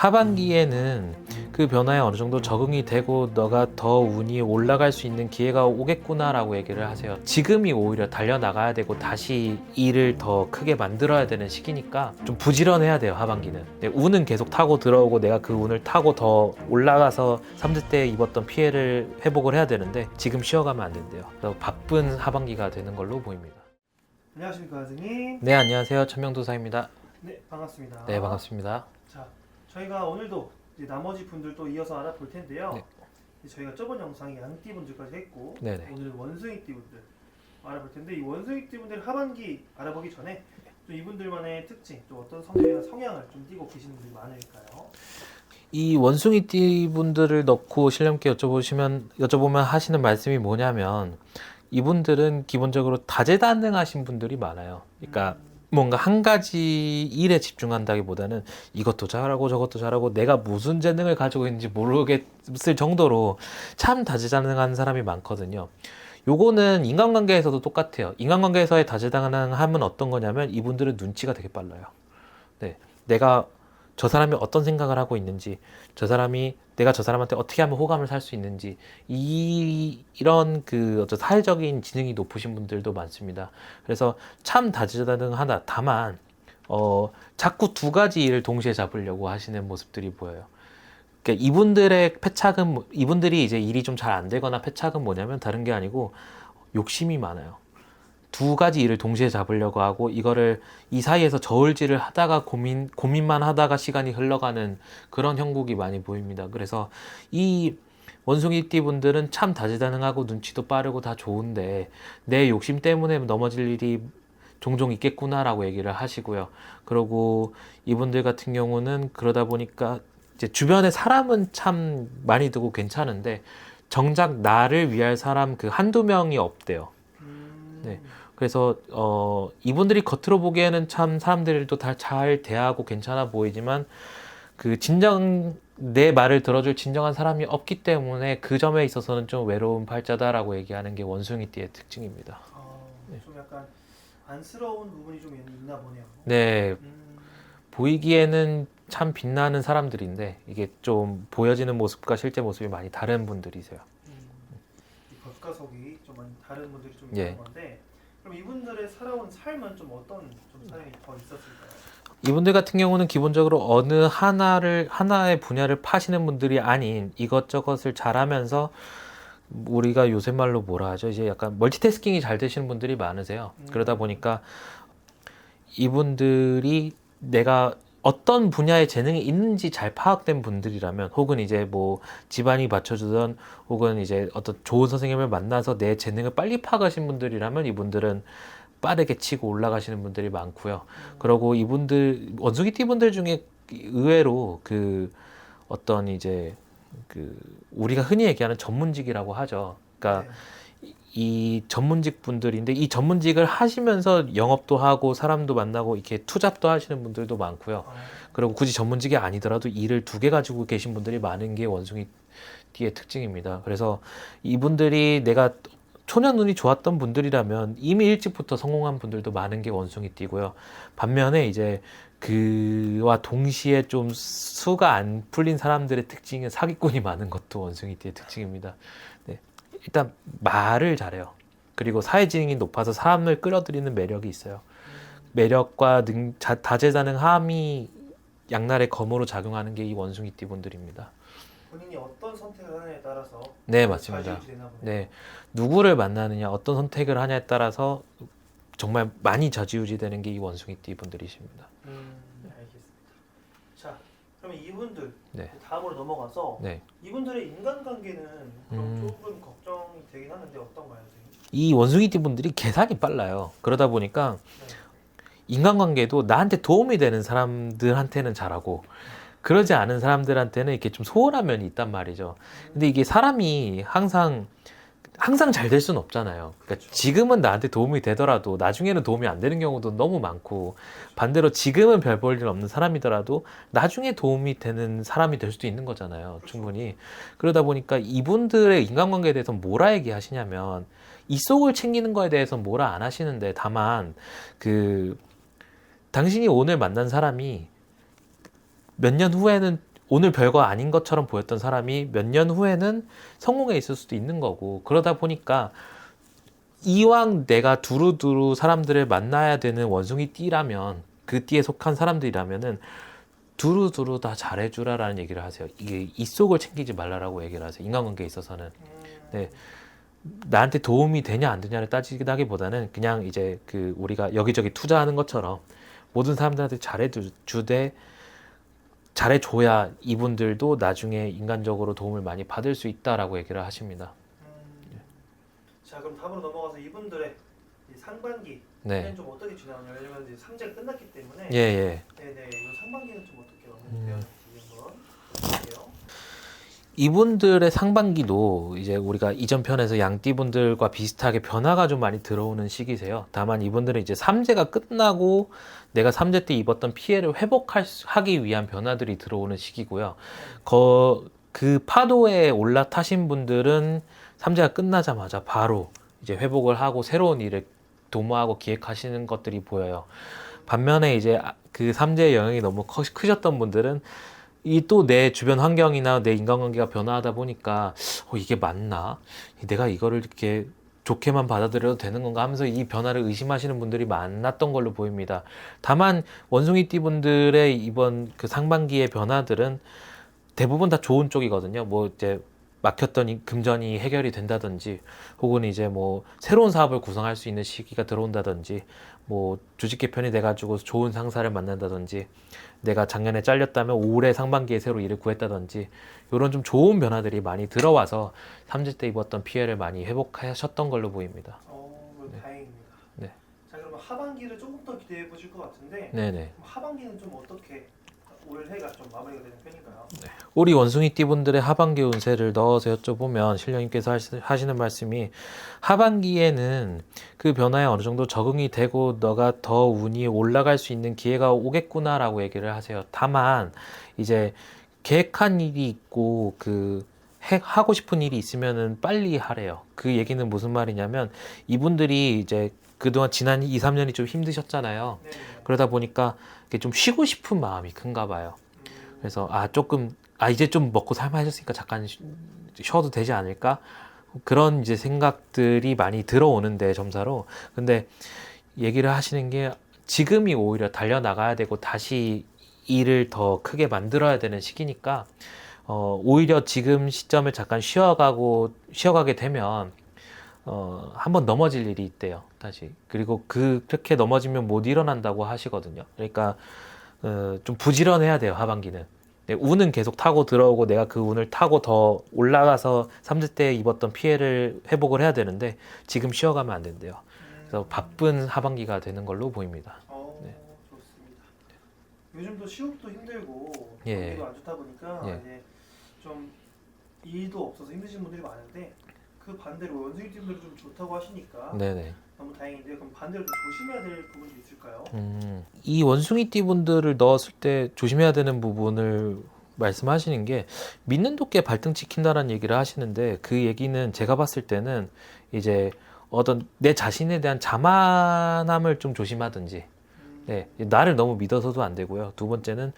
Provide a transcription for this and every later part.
하반기에는 그 변화에 어느 정도 적응이 되고 너가 더 운이 올라갈 수 있는 기회가 오겠구나라고 얘기를 하세요. 지금이 오히려 달려나가야 되고 다시 일을 더 크게 만들어야 되는 시기니까 좀 부지런해야 돼요. 하반기는. 운은 계속 타고 들어오고 내가 그 운을 타고 더 올라가서 3대 때 입었던 피해를 회복을 해야 되는데 지금 쉬어가면 안 된대요. 그래서 바쁜 하반기가 되는 걸로 보입니다. 안녕하십니까, 선생님. 네, 안녕하세요. 천명도사입니다. 네, 반갑습니다. 네, 반갑습니다. 자, 저희가 오늘도 이제 나머지 분들도 이어서 알아볼 텐데요. 네. 이제 저희가 저번 영상에 양띠 분들까지 했고, 네네. 오늘 원숭이띠 분들 알아볼 텐데, 이 원숭이띠 분들 하반기 알아보기 전에 좀 이분들만의 특징, 또 어떤 성격이나 성향을 좀 띠고 계시는 분들이 많을까요? 이 원숭이띠 분들을 넣고 신령께 여쭤보면 하시는 말씀이 뭐냐면 이분들은 기본적으로 다재다능하신 분들이 많아요. 그러니까 뭔가 한 가지 일에 집중한다기보다는 이것도 잘하고 저것도 잘하고 내가 무슨 재능을 가지고 있는지 모르겠을 정도로 참 다재다능한 사람이 많거든요. 요거는 인간관계에서도 똑같아요. 인간관계에서의 다재다능함은 어떤 거냐면 이분들은 눈치가 되게 빨라요. 네, 내가 저 사람이 어떤 생각을 하고 있는지, 내가 저 사람한테 어떻게 하면 호감을 살 수 있는지, 이런 그 어떤 사회적인 지능이 높으신 분들도 많습니다. 그래서 참 다재다능하다. 다만, 자꾸 두 가지 일을 동시에 잡으려고 하시는 모습들이 보여요. 그러니까 이분들이 이제 일이 좀 잘 안 되거나 패착은 뭐냐면 다른 게 아니고 욕심이 많아요. 두 가지 일을 동시에 잡으려고 하고 이거를 이 사이에서 저울질을 하다가 고민만 하다가 시간이 흘러가는 그런 형국이 많이 보입니다. 그래서 이 원숭이띠 분들은 참 다재다능하고 눈치도 빠르고 다 좋은데 내 욕심 때문에 넘어질 일이 종종 있겠구나라고 얘기를 하시고요. 그리고 이분들 같은 경우는 그러다 보니까 이제 주변에 사람은 참 많이 두고 괜찮은데 정작 나를 위할 사람 그 한두 명이 없대요. 네. 그래서 이분들이 겉으로 보기에는 참 사람들도 다 잘 대하고 괜찮아 보이지만 그 진정 내 말을 들어줄 진정한 사람이 없기 때문에 그 점에 있어서는 좀 외로운 팔자다라고 얘기하는 게 원숭이띠의 특징입니다. 좀 약간 안쓰러운 부분이 좀 있나 보네요. 네, 보이기에는 참 빛나는 사람들인데 이게 좀 보여지는 모습과 실제 모습이 많이 다른 분들이세요. 이 겉과 속이 좀 많이 다른 분들이 좀 예. 있는 건데, 그럼 이분들의 살아온 삶은 좀 어떤 좀 사연이 더 있었을까요? 이분들 같은 경우는 기본적으로 어느 하나의 분야를 파시는 분들이 아닌 이것저것을 잘하면서 우리가 요새 말로 뭐라 하죠? 이제 약간 멀티태스킹이 잘 되시는 분들이 많으세요. 그러다 보니까 이분들이 내가 어떤 분야에 재능이 있는지 잘 파악된 분들이라면 혹은 이제 뭐 집안이 받쳐주던 혹은 이제 어떤 좋은 선생님을 만나서 내 재능을 빨리 파악하신 분들이라면 이분들은 빠르게 치고 올라가시는 분들이 많고요. 그리고 이분들 원숭이띠 분들 중에 의외로 그 어떤 이제 그 우리가 흔히 얘기하는 전문직이라고 하죠. 그러니까 이 전문직 분들인데 이 전문직을 하시면서 영업도 하고 사람도 만나고 이렇게 투잡도 하시는 분들도 많고요. 그리고 굳이 전문직이 아니더라도 일을 두 개 가지고 계신 분들이 많은 게 원숭이띠의 특징입니다. 그래서 이분들이 내가 초년 운이 좋았던 분들이라면 이미 일찍부터 성공한 분들도 많은 게 원숭이띠고요. 반면에 이제 그와 동시에 좀 수가 안 풀린 사람들의 특징은 사기꾼이 많은 것도 원숭이띠의 특징입니다. 네. 일단 말을 잘해요. 그리고 사회지능이 높아서 사람을 끌어들이는 매력이 있어요. 매력과 다재다능함이 양날의 검으로 작용하는 게 이 원숭이띠 분들입니다. 본인이 어떤 선택을 하느냐에 따라서 네, 맞습니다. 좌지우지되나 보네요. 네, 누구를 만나느냐, 어떤 선택을 하냐에 따라서 정말 많이 좌지우지되는 게 이 원숭이띠 분들이십니다. 알겠습니다. 자, 그러면 이분들 네. 다음으로 넘어가서 네. 이분들의 인간관계는 그럼 조금 걱정이 되긴 하는데 어떤가요, 선생님? 이 원숭이띠 분들이 계산이 빨라요. 그러다 보니까 인간관계도 나한테 도움이 되는 사람들한테는 잘하고 그러지 않은 사람들한테는 이렇게 좀 소홀한 면이 있단 말이죠. 근데 이게 사람이 항상 잘 될 수는 없잖아요. 그러니까 지금은 나한테 도움이 되더라도 나중에는 도움이 안 되는 경우도 너무 많고 반대로 지금은 별 볼 일 없는 사람이더라도 나중에 도움이 되는 사람이 될 수도 있는 거잖아요. 충분히. 그러다 보니까 이분들의 인간관계에 대해서 뭐라 얘기하시냐면 이 속을 챙기는 거에 대해서 뭐라 안 하시는데 다만 당신이 오늘 만난 사람이 몇 년 후에는 오늘 별거 아닌 것처럼 보였던 사람이 몇 년 후에는 성공해 있을 수도 있는 거고, 그러다 보니까 이왕 내가 두루두루 사람들을 만나야 되는 원숭이띠라면, 그 띠에 속한 사람들이라면은 두루두루 다 잘해주라라는 얘기를 하세요. 이게 이속을 챙기지 말라라고 얘기를 하세요. 인간관계에 있어서는. 네. 나한테 도움이 되냐 안 되냐를 따지기보다는 그냥 이제 그 우리가 여기저기 투자하는 것처럼 모든 사람들한테 잘해주되, 잘해줘야 이분들도 나중에 인간적으로 도움을 많이 받을 수 있다라고 얘기를 하십니다. 자, 그럼 다음으로 넘어가서 이분들의 이 상반기는 네. 좀 어떻게 지나가냐. 왜냐면 이제 삼재가 끝났기 때문에. 예, 예. 네네. 이 상반기는 좀 어떻게 되었는지 한번 볼게요. 이분들의 상반기도 이제 우리가 이전 편에서 양띠분들과 비슷하게 변화가 좀 많이 들어오는 시기세요. 다만 이분들은 이제 삼재가 끝나고 내가 삼재 때 입었던 피해를 회복하기 위한 변화들이 들어오는 시기고요. 그 파도에 올라타신 분들은 삼재가 끝나자마자 바로 이제 회복을 하고 새로운 일을 도모하고 기획하시는 것들이 보여요. 반면에 이제 그 삼재의 영향이 너무 크셨던 분들은 이 또 내 주변 환경이나 내 인간관계가 변화하다 보니까 이게 맞나? 내가 이거를 이렇게 좋게만 받아들여도 되는 건가 하면서 이 변화를 의심하시는 분들이 많았던 걸로 보입니다. 다만 원숭이띠 분들의 이번 그 상반기의 변화들은 대부분 다 좋은 쪽이거든요. 뭐 이제 막혔던 금전이 해결이 된다든지, 혹은 이제 뭐 새로운 사업을 구성할 수 있는 시기가 들어온다든지, 뭐 조직 개편이 돼가지고 좋은 상사를 만난다든지, 내가 작년에 잘렸다면 올해 상반기에 새로 일을 구했다든지, 이런 좀 좋은 변화들이 많이 들어와서 삼재 때 입었던 피해를 많이 회복하셨던 걸로 보입니다. 네. 다행입니다. 네. 자, 그러면 하반기를 조금 더 기대해 보실 것 같은데. 네네. 그럼 하반기는 좀 어떻게 올해가 좀 마무리가 되는 편인가요? 우리 원숭이띠 분들의 하반기 운세를 넣어서 여쭤보면 신령님께서 하시는 말씀이, 하반기에는 그 변화에 어느 정도 적응이 되고 너가 더 운이 올라갈 수 있는 기회가 오겠구나라고 얘기를 하세요. 다만 이제 계획한 일이 있고 하고 싶은 일이 있으면은 빨리 하래요. 그 얘기는 무슨 말이냐면, 이분들이 이제 그동안 지난 2, 3년이 좀 힘드셨잖아요. 네. 그러다 보니까 좀 쉬고 싶은 마음이 큰가 봐요. 그래서 이제 좀 먹고 살만해졌으니까 잠깐 쉬어도 되지 않을까? 그런 이제 생각들이 많이 들어오는데, 점사로. 근데 얘기를 하시는 게, 지금이 오히려 달려나가야 되고 다시 일을 더 크게 만들어야 되는 시기니까 오히려 지금 시점에 잠깐 쉬어가게 되면 한번 넘어질 일이 있대요, 다시. 그리고 그렇게 넘어지면 못 일어난다고 하시거든요. 그러니까 좀 부지런해야 돼요, 하반기는. 네, 운은 계속 타고 들어오고 내가 그 운을 타고 더 올라가서 삼재 때 입었던 피해를 회복을 해야 되는데, 지금 쉬어가면 안 된대요. 그래서 바쁜 하반기가 되는 걸로 보입니다. 네. 좋습니다. 요즘도 시국도 힘들고 예. 경기도 안 좋다 보니까 예. 이제 좀 일도 없어서 힘드신 분들이 많은데, 그 반대로 원숭이 팀들이 좀 좋다고 하시니까 네네. 너무 다행인데, 그럼 반대로 좀 조심해야 될 부분이 있을까요? 이 원숭이띠 분들을 넣었을 때 조심해야 되는 부분을 말씀하시는 게, 믿는 도끼에 발등 찍힌다라는 얘기를 하시는데, 그 얘기는 제가 봤을 때는 이제 어떤 내 자신에 대한 자만함을 좀 조심하든지, 네, 나를 너무 믿어서도 안 되고요. 두 번째는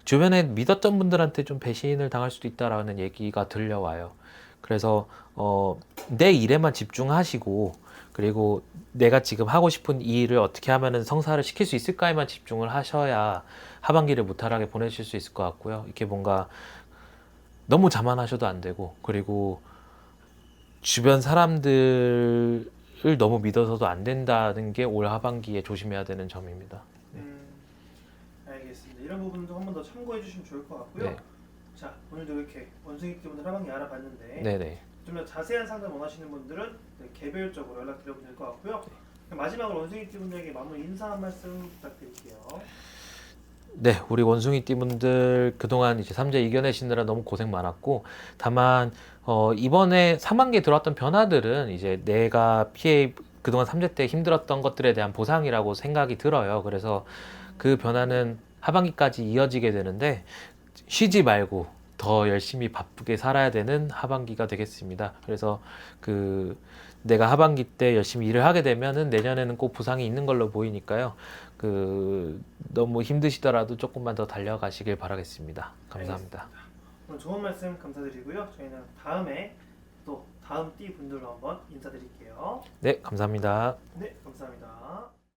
주변에 믿었던 분들한테 좀 배신을 당할 수도 있다라는 얘기가 들려와요. 그래서 내 일에만 집중하시고, 그리고 내가 지금 하고 싶은 이 일을 어떻게 하면은 성사를 시킬 수 있을까에만 집중을 하셔야 하반기를 무탈하게 보내실 수 있을 것 같고요. 이렇게 뭔가 너무 자만하셔도 안 되고, 그리고 주변 사람들을 너무 믿어서도 안 된다는 게 올 하반기에 조심해야 되는 점입니다. 알겠습니다. 이런 부분도 한 번 더 참고해 주시면 좋을 것 같고요. 네. 자, 오늘도 이렇게 원숭이 팀들 하반기 알아봤는데, 네네. 좀 더 자세한 상담 원하시는 분들은 개별적으로 연락드려도 될 것 같고요. 마지막으로 원숭이 팀분들에게 마무리 인사 한 말씀 부탁드릴게요. 네, 우리 원숭이띠 분들 그동안 이제 삼재 이겨내시느라 너무 고생 많았고, 다만 이번에 상반기에 들어왔던 변화들은 이제 내가 그동안 삼재 때 힘들었던 것들에 대한 보상이라고 생각이 들어요. 그래서 그 변화는 하반기까지 이어지게 되는데, 쉬지 말고 더 열심히 바쁘게 살아야 되는 하반기가 되겠습니다. 그래서 내가 하반기 때 열심히 일을 하게 되면은 내년에는 꼭 보상이 있는 걸로 보이니까요. 너무 힘드시더라도 조금만 더 달려가시길 바라겠습니다. 감사합니다. 오늘 좋은 말씀 감사드리고요. 저희는 다음에 또 다음 띠 분들로 한번 인사드릴게요. 네, 감사합니다.